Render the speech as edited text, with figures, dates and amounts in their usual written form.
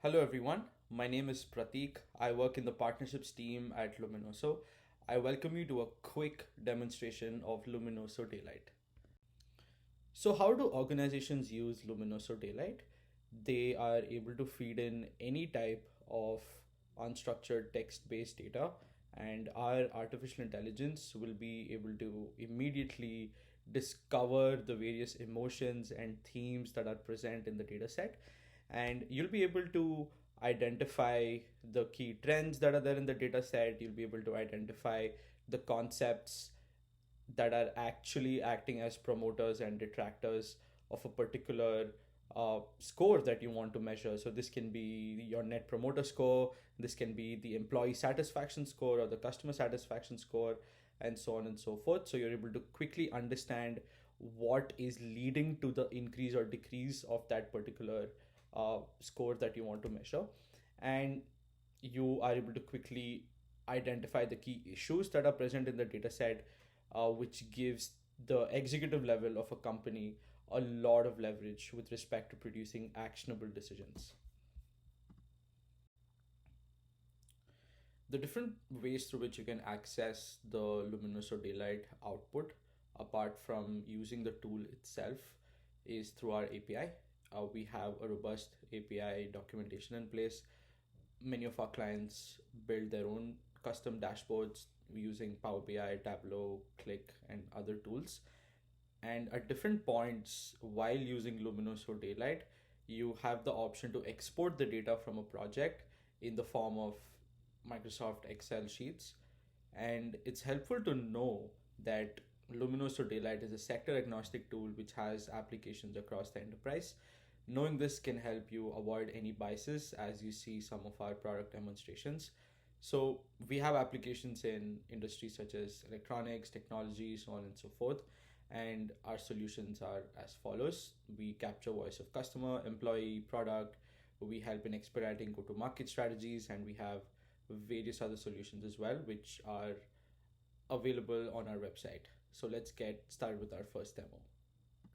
Hello everyone, my name is Pratik. I work in the partnerships team at Luminoso. I welcome you to a quick demonstration of Luminoso Daylight. So, how do organizations use Luminoso Daylight? They are able to feed in any type of unstructured text based data, and our artificial intelligence will be able to immediately discover the various emotions and themes that are present in the data set. And you'll be able to identify the key trends that are there in the data set. You'll be able to identify the concepts that are actually acting as promoters and detractors of a particular score that you want to measure. So, this can be your net promoter score, this can be the employee satisfaction score or the customer satisfaction score, and so on and so forth. So, you're able to quickly understand what is leading to the increase or decrease of that particular score that you want to measure. And you are able to quickly identify the key issues that are present in the data set, which gives the executive level of a company a lot of leverage with respect to producing actionable decisions. The different ways through which you can access the Luminoso Daylight output, apart from using the tool itself, is through our API. We have a robust API documentation in place. Many of our clients build their own custom dashboards using Power BI, Tableau, Click, and other tools. And at different points while using Luminoso Daylight, you have the option to export the data from a project in the form of Microsoft Excel sheets. And it's helpful to know that Luminoso Daylight is a sector agnostic tool which has applications across the enterprise. Knowing this can help you avoid any biases as you see some of our product demonstrations. So, we have applications in industries such as electronics, technology, so on and so forth. And our solutions are as follows: we capture voice of customer, employee, product, we help in expediting go to market strategies, and we have various other solutions as well, which are available on our website. So, let's get started with our first demo.